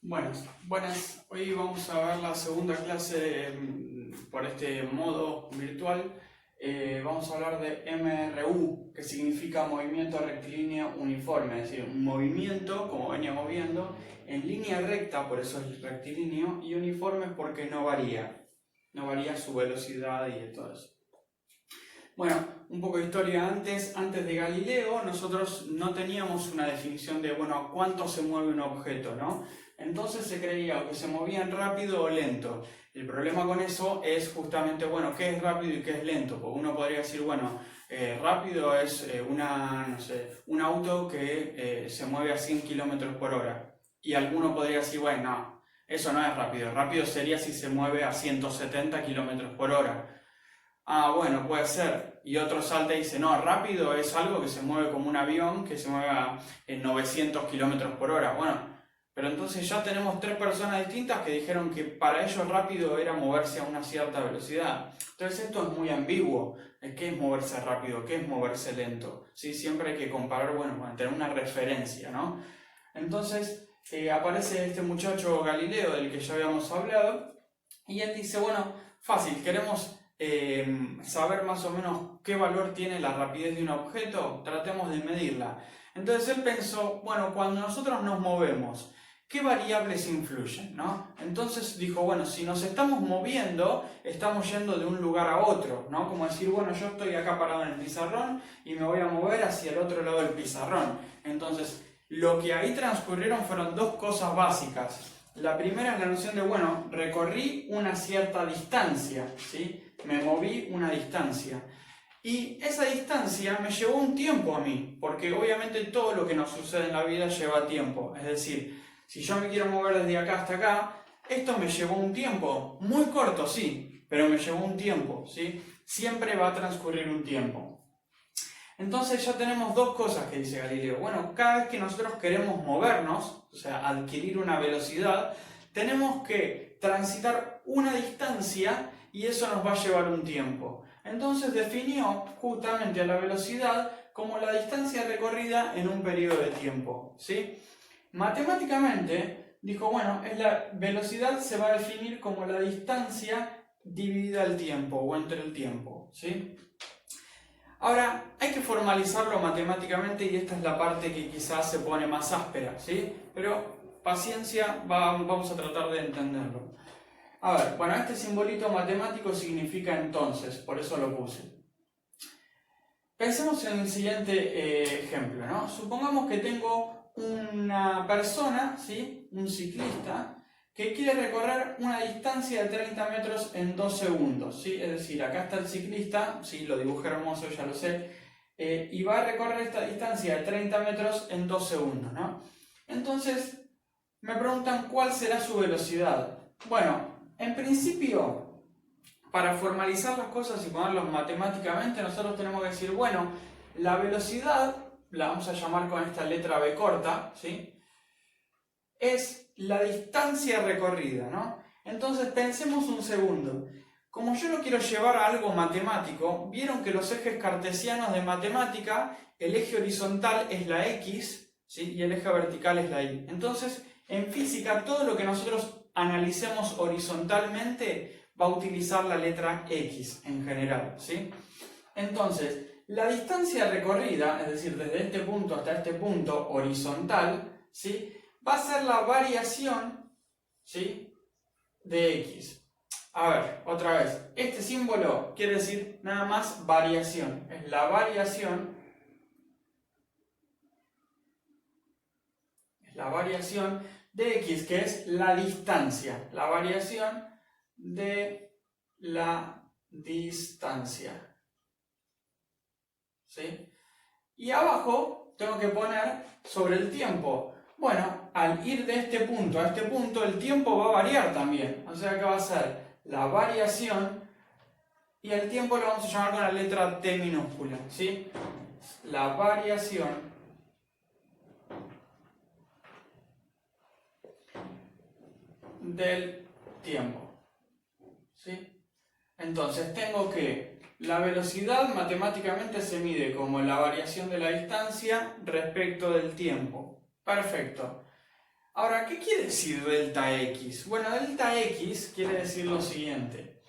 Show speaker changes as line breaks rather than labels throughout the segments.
Buenas. Hoy vamos a ver la segunda clase por este modo virtual. Vamos a hablar de MRU, que significa movimiento rectilíneo uniforme, es decir, un movimiento, como veníamos viendo, en línea recta, por eso es rectilíneo, y uniforme porque no varía su velocidad y todo eso. Bueno, un poco de historia antes de Galileo, nosotros no teníamos una definición de, cuánto se mueve un objeto, ¿no? Entonces se creía o que se movían rápido o lento. El problema con eso es justamente, ¿qué es rápido y qué es lento? Porque uno podría decir, rápido es un auto que se mueve a 100 km por hora. Y alguno podría decir, no, eso no es rápido. Rápido sería si se mueve a 170 km por hora. Puede ser. Y otro salta y dice, no, rápido es algo que se mueve como un avión que se mueve en 900 km por hora. Pero entonces ya tenemos tres personas distintas que dijeron que para ellos rápido era moverse a una cierta velocidad. Entonces esto es muy ambiguo. ¿Qué es moverse rápido? ¿Qué es moverse lento? ¿Sí? Siempre hay que comparar, tener una referencia, ¿no? Entonces aparece este muchacho Galileo del que ya habíamos hablado y él dice, fácil, queremos saber más o menos qué valor tiene la rapidez de un objeto, tratemos de medirla. Entonces él pensó, cuando nosotros nos movemos, ¿qué variables influyen, no? Entonces dijo, si nos estamos moviendo, estamos yendo de un lugar a otro, ¿no? Como decir, yo estoy acá parado en el pizarrón y me voy a mover hacia el otro lado del pizarrón. Entonces, lo que ahí transcurrieron fueron dos cosas básicas. La primera es la noción de, recorrí una cierta distancia, ¿sí? Me moví una distancia. Y esa distancia me llevó un tiempo a mí, porque obviamente todo lo que nos sucede en la vida lleva tiempo. Es decir, si yo me quiero mover desde acá hasta acá, esto me llevó un tiempo, muy corto sí, pero me llevó un tiempo, ¿sí? Siempre va a transcurrir un tiempo. Entonces ya tenemos dos cosas que dice Galileo. Cada vez que nosotros queremos movernos, o sea, adquirir una velocidad, tenemos que transitar una distancia y eso nos va a llevar un tiempo. Entonces definió justamente a la velocidad como la distancia recorrida en un periodo de tiempo, ¿sí? Matemáticamente dijo, la velocidad se va a definir como la distancia dividida el tiempo o entre el tiempo, ¿sí? Ahora, hay que formalizarlo matemáticamente y esta es la parte que quizás se pone más áspera, ¿sí? Pero paciencia, vamos a tratar de entenderlo. A ver, este simbolito matemático significa entonces, por eso lo puse. Pensemos en el siguiente ejemplo, ¿no? Supongamos que tengo una persona, ¿sí? Un ciclista, que quiere recorrer una distancia de 30 metros en 2 segundos, ¿sí? Es decir, acá está el ciclista, ¿sí? Lo dibujé hermoso, ya lo sé, y va a recorrer esta distancia de 30 metros en 2 segundos, ¿no? Entonces, me preguntan cuál será su velocidad. En principio, para formalizar las cosas y ponerlas matemáticamente, nosotros tenemos que decir, la velocidad, la vamos a llamar con esta letra B corta, ¿sí? Es la distancia recorrida, ¿no? Entonces pensemos un segundo. Como yo lo quiero llevar a algo matemático, vieron que los ejes cartesianos de matemática, el eje horizontal es la X, ¿sí? Y el eje vertical es la Y. Entonces, en física, todo lo que nosotros analicemos horizontalmente va a utilizar la letra X en general, ¿sí? Entonces, la distancia recorrida, es decir, desde este punto hasta este punto horizontal, ¿sí? Va a ser la variación, ¿sí? De X. A ver, otra vez. Este símbolo quiere decir nada más variación. Es la variación. Es la variación de X, que es la distancia. La variación de la distancia. ¿Sí? Y abajo tengo que poner sobre el tiempo. Al ir de este punto a este punto, el tiempo va a variar también. O sea que va a ser la variación y el tiempo lo vamos a llamar con la letra T minúscula, ¿sí? La variación del tiempo, ¿sí? Entonces tengo que la velocidad matemáticamente se mide como la variación de la distancia respecto del tiempo. Perfecto. Ahora, ¿qué quiere decir delta X? Bueno, delta X quiere decir lo siguiente.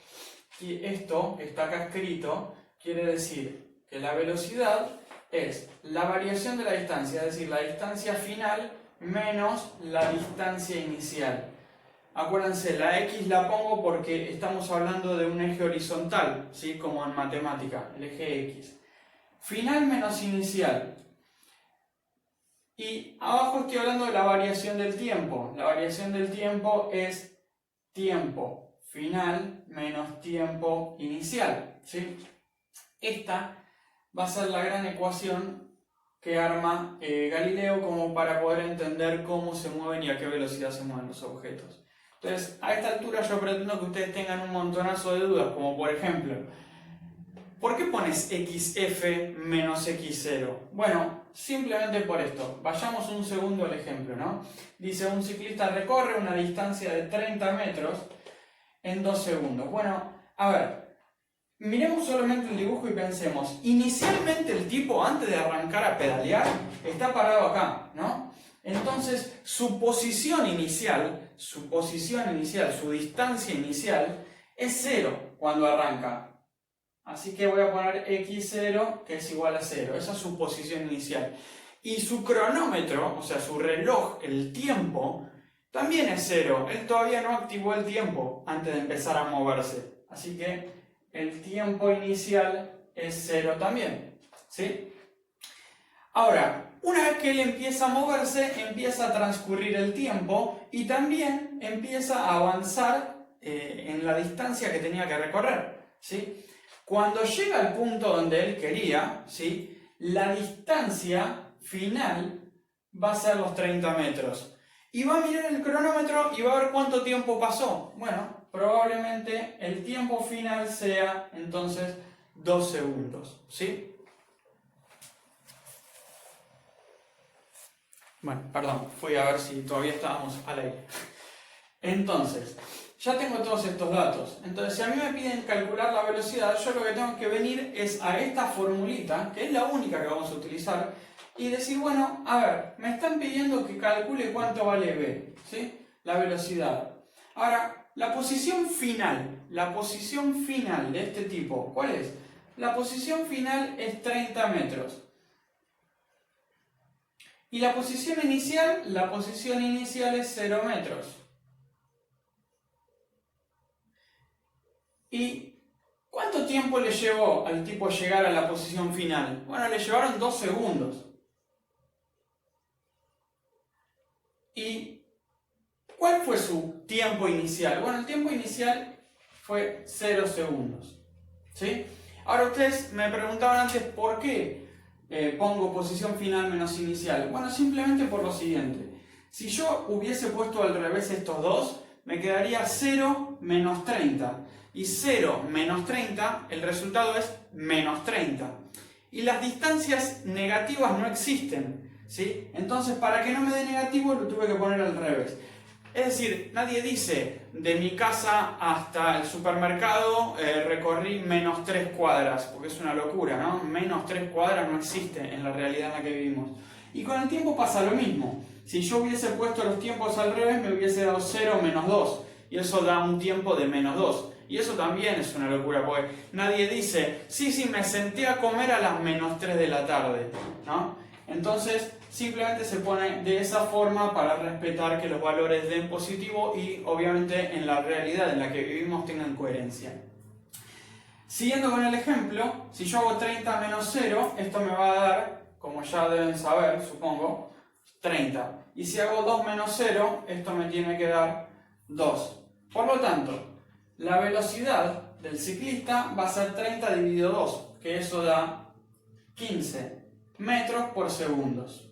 Y esto que está acá escrito quiere decir que la velocidad es la variación de la distancia, es decir, la distancia final menos la distancia inicial. Acuérdense, la X la pongo porque estamos hablando de un eje horizontal, ¿sí? Como en matemática, el eje X. Final menos inicial. Y abajo estoy hablando de la variación del tiempo. La variación del tiempo es tiempo final menos tiempo inicial, ¿sí? Esta va a ser la gran ecuación que arma Galileo como para poder entender cómo se mueven y a qué velocidad se mueven los objetos. Entonces, a esta altura yo pretendo que ustedes tengan un montonazo de dudas, como por ejemplo, ¿por qué pones xf menos x0? Bueno, simplemente por esto. Vayamos un segundo al ejemplo, ¿no? Dice, un ciclista recorre una distancia de 30 metros en 2 segundos. Bueno, a ver, miremos solamente el dibujo y pensemos. Inicialmente el tipo, antes de arrancar a pedalear, está parado acá, ¿no? Entonces, su posición inicial, su distancia inicial, es 0 cuando arranca. Así que voy a poner x0, que es igual a 0. Esa es su posición inicial. Y su cronómetro, o sea, su reloj, el tiempo, también es 0. Él todavía no activó el tiempo antes de empezar a moverse. Así que el tiempo inicial es 0 también, ¿sí? Ahora, una vez que él empieza a moverse, empieza a transcurrir el tiempo y también empieza a avanzar en la distancia que tenía que recorrer, ¿sí? Cuando llega al punto donde él quería, ¿sí? La distancia final va a ser los 30 metros. Y va a mirar el cronómetro y va a ver cuánto tiempo pasó. Bueno, probablemente el tiempo final sea entonces 2 segundos, ¿sí? Bueno, perdón, fui a ver si todavía estábamos al aire. Entonces, ya tengo todos estos datos. Entonces, si a mí me piden calcular la velocidad, yo lo que tengo que venir es a esta formulita, que es la única que vamos a utilizar, y decir, bueno, a ver, me están pidiendo que calcule cuánto vale v, ¿sí? La velocidad. Ahora, la posición final de este tipo, ¿cuál es? La posición final es 30 metros. Y la posición inicial es 0 metros. ¿Y cuánto tiempo le llevó al tipo llegar a la posición final? Bueno, le llevaron 2 segundos. ¿Y cuál fue su tiempo inicial? Bueno, el tiempo inicial fue 0 segundos, ¿sí? Ahora ustedes me preguntaban antes por qué pongo posición final menos inicial. Bueno, simplemente por lo siguiente. Si yo hubiese puesto al revés estos dos, me quedaría 0 menos 30. Y 0 menos 30, el resultado es menos 30. Y las distancias negativas no existen, ¿sí? Entonces, para que no me dé negativo, lo tuve que poner al revés. Es decir, nadie dice, de mi casa hasta el supermercado recorrí menos 3 cuadras, porque es una locura, ¿no? Menos 3 cuadras no existe en la realidad en la que vivimos. Y con el tiempo pasa lo mismo. Si yo hubiese puesto los tiempos al revés, me hubiese dado 0 menos 2. Y eso da un tiempo de menos 2. Y eso también es una locura, porque nadie dice, sí, me senté a comer a las menos 3 de la tarde, ¿no? Entonces, simplemente se pone de esa forma para respetar que los valores den positivo y, obviamente, en la realidad en la que vivimos tengan coherencia. Siguiendo con el ejemplo, si yo hago 30 menos 0, esto me va a dar, como ya deben saber, supongo, 30. Y si hago 2 menos 0, esto me tiene que dar 2. Por lo tanto, la velocidad del ciclista va a ser 30 dividido 2, que eso da 15 metros por segundos.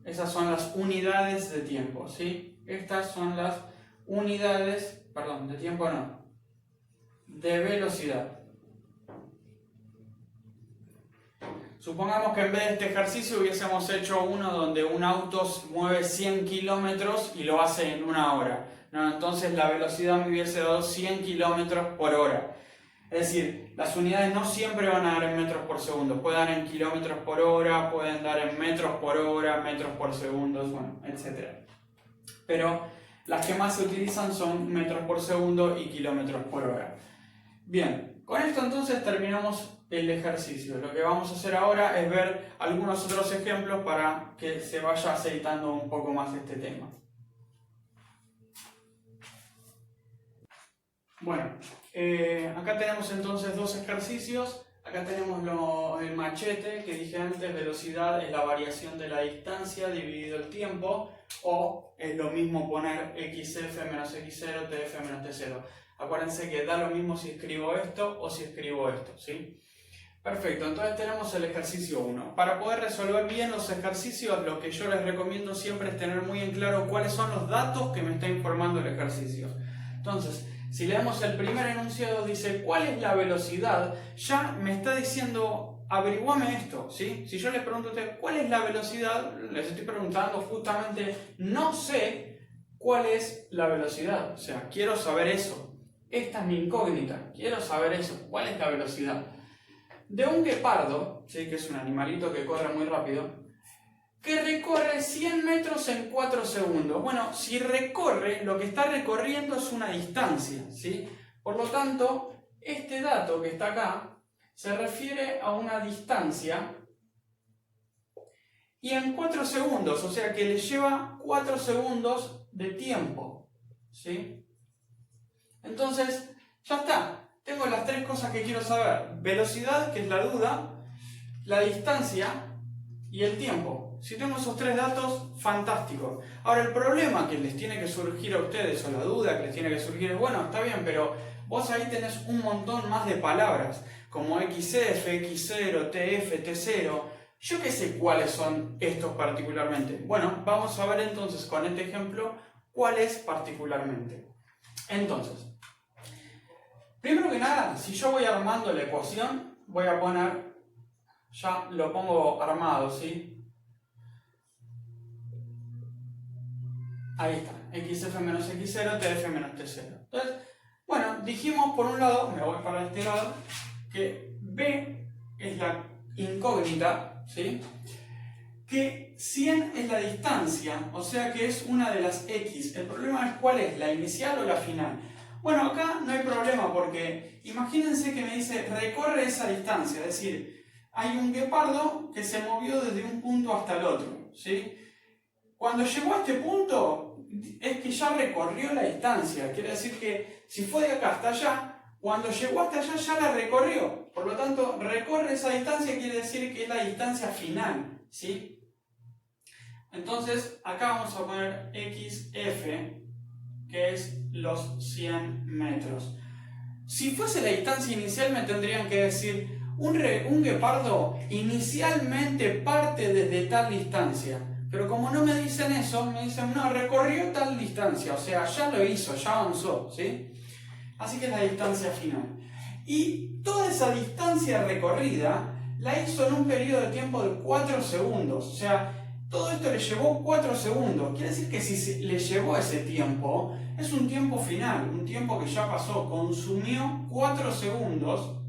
Esas son las unidades de tiempo, ¿sí? Estas son las unidades, perdón, de tiempo no, de velocidad. Supongamos que en vez de este ejercicio hubiésemos hecho uno donde un auto mueve 100 kilómetros y lo hace en 1 hora. No, entonces la velocidad me hubiese dado 100 kilómetros por hora. Es decir, las unidades no siempre van a dar en metros por segundo, pueden dar en kilómetros por hora, pueden dar en metros por hora, metros por segundo, bueno, etc. Pero las que más se utilizan son metros por segundo y kilómetros por hora. Bien, con esto entonces terminamos el ejercicio. Lo que vamos a hacer ahora es ver algunos otros ejemplos para que se vaya aceitando un poco más este tema. Bueno, acá tenemos entonces dos ejercicios. Acá tenemos el machete que dije antes, velocidad es la variación de la distancia dividido el tiempo, o es lo mismo poner xf menos x0, tf menos t0. Acuérdense que da lo mismo si escribo esto o si escribo esto, ¿sí? Perfecto, entonces tenemos el ejercicio 1. Para poder resolver bien los ejercicios, lo que yo les recomiendo siempre es tener muy en claro cuáles son los datos que me está informando el ejercicio. Entonces, si leemos el primer enunciado, dice ¿cuál es la velocidad? Ya me está diciendo, averiguame esto, ¿sí? Si yo les pregunto a ustedes ¿cuál es la velocidad? Les estoy preguntando justamente, no sé cuál es la velocidad. O sea, quiero saber eso. Esta es mi incógnita, quiero saber eso. ¿Cuál es la velocidad? De un guepardo, ¿sí? Que es un animalito que corre muy rápido, que recorre 100 metros en 4 segundos. Bueno, si recorre, lo que está recorriendo es una distancia, ¿sí? Por lo tanto, este dato que está acá se refiere a una distancia y en 4 segundos, o sea que le lleva 4 segundos de tiempo, ¿sí? Entonces, ya está. Tengo las tres cosas que quiero saber. Velocidad, que es la duda, la distancia y el tiempo. Si tengo esos tres datos, fantástico. Ahora, el problema que les tiene que surgir a ustedes, o la duda que les tiene que surgir es, bueno, está bien, pero vos ahí tenés un montón más de palabras, como XF, X0, TF, T0. Yo qué sé cuáles son estos particularmente. Bueno, vamos a ver entonces con este ejemplo cuáles particularmente. Entonces, primero que nada, si yo voy armando la ecuación, voy a poner, ya lo pongo armado, ¿sí? Ahí está, xf menos x0, tf menos t0. Entonces, bueno, dijimos por un lado, me voy para este lado, que b es la incógnita, ¿sí? Que 100 es la distancia, o sea que es una de las x. El problema es cuál es, la inicial o la final. Bueno, acá no hay problema porque imagínense que me dice recorre esa distancia, es decir, hay un guepardo que se movió desde un punto hasta el otro, ¿sí? Cuando llegó a este punto es que ya recorrió la distancia, quiere decir que si fue de acá hasta allá, cuando llegó hasta allá ya la recorrió, por lo tanto recorre esa distancia quiere decir que es la distancia final, ¿sí? Entonces acá vamos a poner xf, que es los 100 metros. Si fuese la distancia inicial me tendrían que decir un guepardo inicialmente parte desde tal distancia. Pero como no me dicen eso, me dicen no, recorrió tal distancia, o sea, ya lo hizo, ya avanzó, ¿sí? Así que es la distancia final. Y toda esa distancia recorrida la hizo en un periodo de tiempo de 4 segundos, o sea, todo esto le llevó 4 segundos. Quiere decir que si le llevó ese tiempo, es un tiempo final, un tiempo que ya pasó. Consumió 4 segundos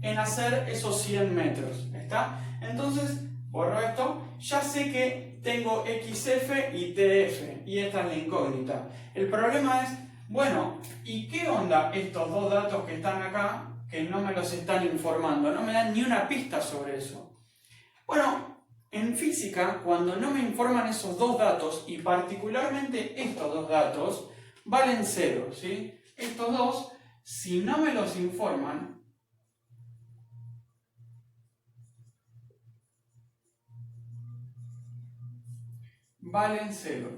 en hacer esos 100 metros. ¿Está? Entonces, borro esto. Ya sé que tengo XF y TF. Y esta es la incógnita. El problema es, bueno, ¿y qué onda estos dos datos que están acá que no me los están informando? No me dan ni una pista sobre eso. Bueno, en física, cuando no me informan esos dos datos, y particularmente estos dos datos, valen 0, ¿sí? Estos dos, si no me los informan, valen 0.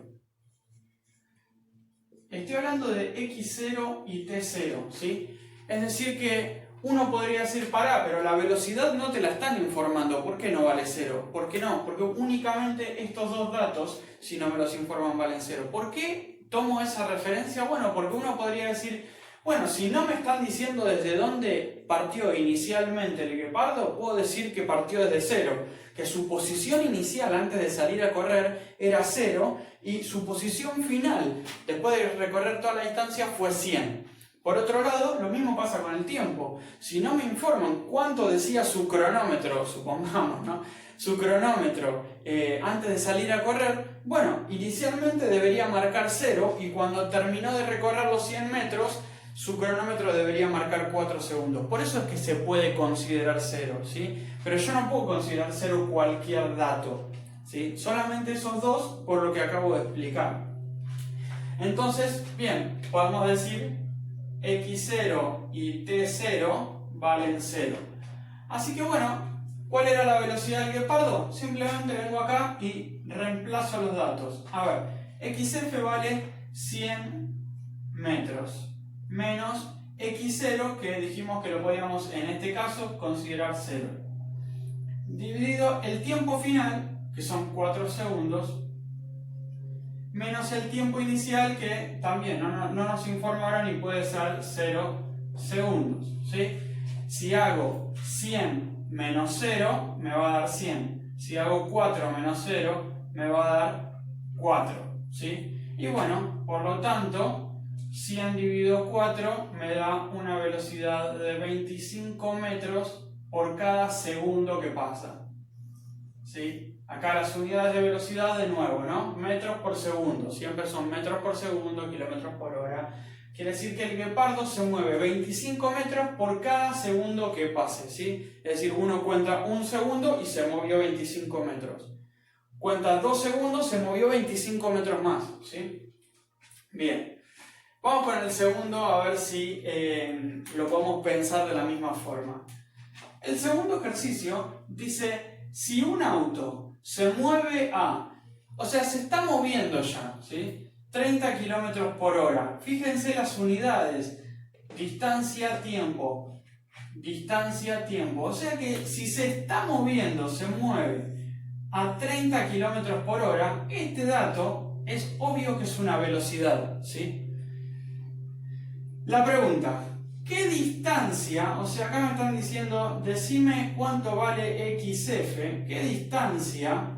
Estoy hablando de x0 y t0, ¿sí? Es decir que uno podría decir, pará, pero la velocidad no te la están informando. ¿Por qué no vale 0? ¿Por qué no? Porque únicamente estos dos datos, si no me los informan, valen 0. ¿Por qué tomo esa referencia? Bueno, porque uno podría decir, bueno, si no me están diciendo desde dónde partió inicialmente el guepardo, puedo decir que partió desde 0. Que su posición inicial antes de salir a correr era 0 y su posición final, después de recorrer toda la distancia, fue 100. Por otro lado, lo mismo pasa con el tiempo. Si no me informan cuánto decía su cronómetro, supongamos, ¿no? Su cronómetro antes de salir a correr, bueno, inicialmente debería marcar 0 y cuando terminó de recorrer los 100 metros, su cronómetro debería marcar 4 segundos. Por eso es que se puede considerar 0, ¿sí? Pero yo no puedo considerar 0 cualquier dato, ¿sí? Solamente esos dos por lo que acabo de explicar. Entonces, bien, podemos decir x0 y t0 valen 0. Así que bueno, ¿cuál era la velocidad del guepardo? Simplemente vengo acá y reemplazo los datos. A ver, xf vale 100 metros menos x0, que dijimos que lo podíamos en este caso considerar 0, dividido el tiempo final, que son 4 segundos, menos el tiempo inicial, que también no nos informa ahora ni puede ser 0 segundos, ¿sí? Si hago 100 menos 0, me va a dar 100. Si hago 4 menos 0, me va a dar 4, ¿sí? Y bueno, por lo tanto, 100 dividido 4 me da una velocidad de 25 metros por cada segundo que pasa, ¿sí? Acá las unidades de velocidad de nuevo, ¿no? Metros por segundo, siempre son metros por segundo, kilómetros por hora. Quiere decir que el guepardo se mueve 25 metros por cada segundo que pase, ¿sí? Es decir, uno cuenta un segundo y se movió 25 metros. Cuenta 2 segundos, se movió 25 metros más, ¿sí? Bien. Vamos con el segundo a ver si lo podemos pensar de la misma forma. El segundo ejercicio dice, si un auto se mueve o sea, se está moviendo ya, ¿sí? 30 km por hora. Fíjense las unidades, distancia, tiempo, distancia, tiempo. O sea que si se está moviendo, se mueve a 30 km por hora, este dato es obvio que es una velocidad, ¿sí? La pregunta, ¿qué distancia, o sea, acá me están diciendo, decime cuánto vale xf, qué distancia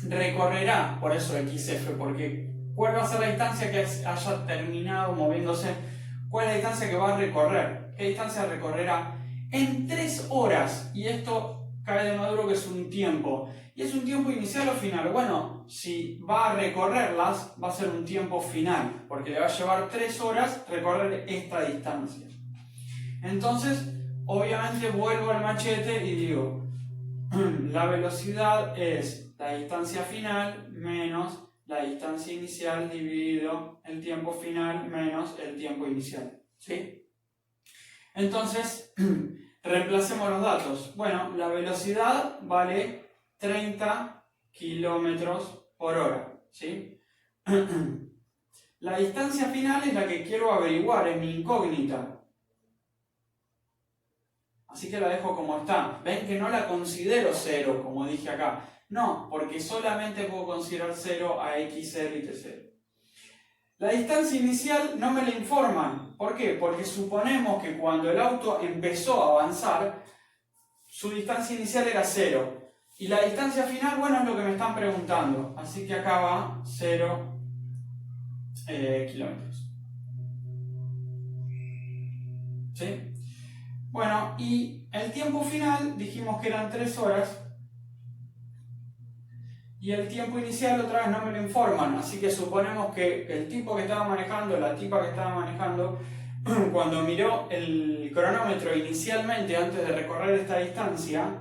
recorrerá, por eso xf, porque cuál va a ser la distancia que haya terminado moviéndose, cuál es la distancia que va a recorrer, qué distancia recorrerá en 3 horas, y esto cae de maduro que es un tiempo, y es un tiempo inicial o final. Bueno, si va a recorrerlas, va a ser un tiempo final, porque le va a llevar 3 horas recorrer esta distancia. Entonces, obviamente vuelvo al machete y digo, la velocidad es la distancia final menos la distancia inicial dividido el tiempo final menos el tiempo inicial, ¿sí? Entonces, reemplacemos los datos. Bueno, la velocidad vale 30 kilómetros por hora, ¿sí? La distancia final es la que quiero averiguar, es mi incógnita. Así que la dejo como está. ¿Ven que no la considero 0, como dije acá? No, porque solamente puedo considerar 0 a x0 y t0. La distancia inicial no me la informan. ¿Por qué? Porque suponemos que cuando el auto empezó a avanzar, su distancia inicial era 0. Y la distancia final, bueno, es lo que me están preguntando. Así que acá va 0 kilómetros. ¿Sí? Bueno, y el tiempo final dijimos que eran 3 horas. Y el tiempo inicial otra vez no me lo informan. Así que suponemos que el tipo que estaba manejando, la tipa que estaba manejando, cuando miró el cronómetro inicialmente antes de recorrer esta distancia,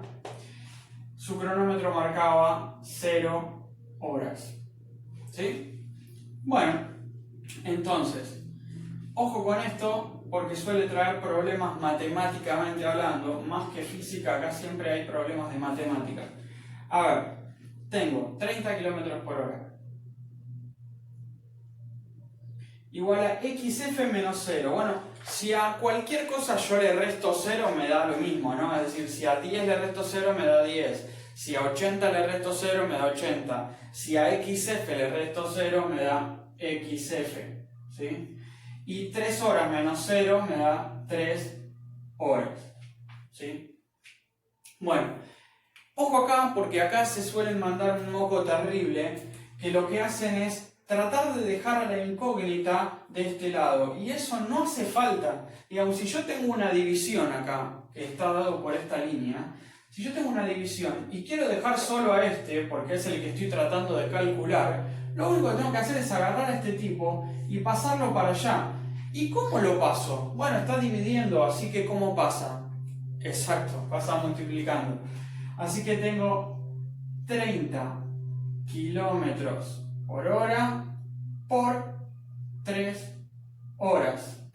su cronómetro marcaba 0 horas. ¿Sí? Bueno, entonces, ojo con esto porque suele traer problemas matemáticamente hablando, más que física, acá siempre hay problemas de matemáticas. A ver, tengo 30 km por hora igual a xf menos 0. Bueno, si a cualquier cosa yo le resto 0 me da lo mismo, ¿no? Es decir, si a 10 le resto 0 me da 10, si a 80 le resto 0 me da 80, si a xf le resto 0 me da xf, ¿sí? Y 3 horas menos 0 me da 3 horas, ¿sí? Bueno, ojo acá porque acá se suelen mandar un moco terrible, que lo que hacen es tratar de dejar la incógnita de este lado. Y eso no hace falta. Digamos, si yo tengo una división acá, que está dado por esta línea, si yo tengo una división y quiero dejar solo a este, porque es el que estoy tratando de calcular, lo único que tengo que hacer es agarrar a este tipo y pasarlo para allá. ¿Y cómo lo paso? Bueno, está dividiendo, así que ¿cómo pasa? Exacto, pasa multiplicando. Así que tengo 30 kilómetros por hora por 3 horas.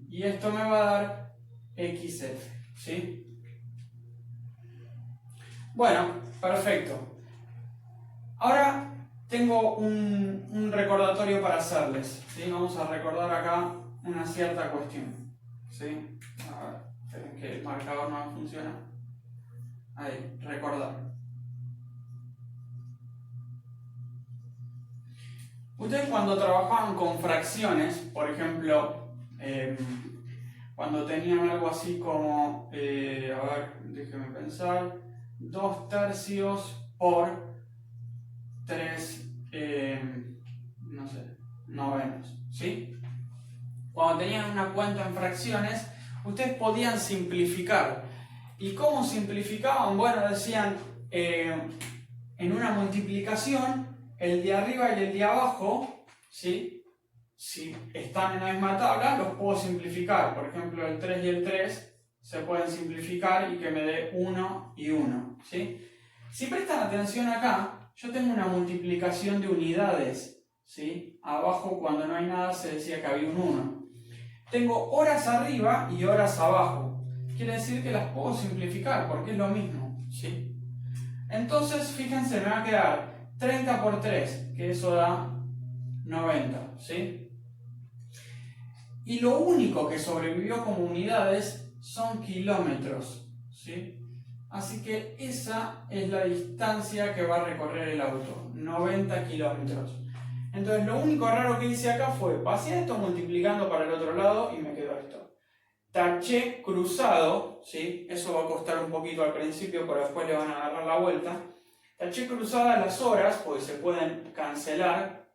Y esto me va a dar XF, ¿sí? Bueno, perfecto. Ahora tengo un recordatorio para hacerles, ¿sí? Vamos a recordar acá una cierta cuestión, ¿sí? A ver, esperen que el marcador no funciona. Ahí, recordar. Ustedes cuando trabajaban con fracciones, por ejemplo, cuando tenían algo así como, a ver, déjenme pensar, 2/3 por 3, no sé, novenos, ¿sí? Cuando tenían una cuenta en fracciones, ustedes podían simplificar. ¿Y cómo simplificaban? Bueno, decían, en una multiplicación, el de arriba y el de abajo, ¿sí? Si están en la misma tabla, los puedo simplificar. Por ejemplo, el 3 y el 3 se pueden simplificar y que me dé 1 y 1, ¿sí? Si prestan atención acá, yo tengo una multiplicación de unidades, ¿sí? Abajo, cuando no hay nada, se decía que había un 1. Tengo horas arriba y horas abajo. Quiere decir que las puedo simplificar, porque es lo mismo, ¿sí? Entonces, fíjense, me va a quedar 30 por 3, que eso da 90, ¿sí? Y lo único que sobrevivió como unidades son kilómetros, ¿sí? Así que esa es la distancia que va a recorrer el auto, 90 kilómetros. Entonces lo único raro que hice acá fue, pasé esto multiplicando para el otro lado y me quedó esto. Taché cruzado, ¿sí? Eso va a costar un poquito al principio, pero después le van a agarrar la vuelta. Taché cruzadas las horas, porque se pueden cancelar.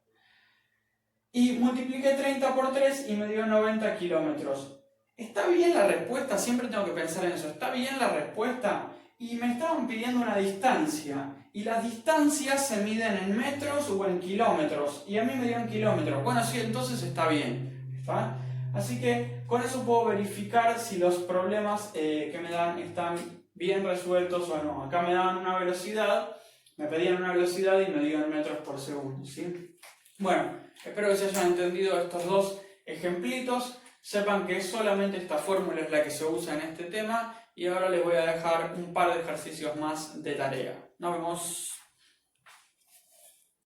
Y multipliqué 30 por 3 y me dio 90 kilómetros. ¿Está bien la respuesta? Siempre tengo que pensar en eso. ¿Está bien la respuesta? Y me estaban pidiendo una distancia. Y las distancias se miden en metros o en kilómetros. Y a mí me dieron kilómetros. Bueno, sí, entonces está bien. ¿Está? Así que con eso puedo verificar si los problemas que me dan están bien resueltos o no. Acá me daban una velocidad, me pedían una velocidad y me dieron metros por segundo, ¿sí? Bueno, espero que se hayan entendido estos dos ejemplitos. Sepan que solamente esta fórmula es la que se usa en este tema. Y ahora les voy a dejar un par de ejercicios más de tarea. Nos vemos.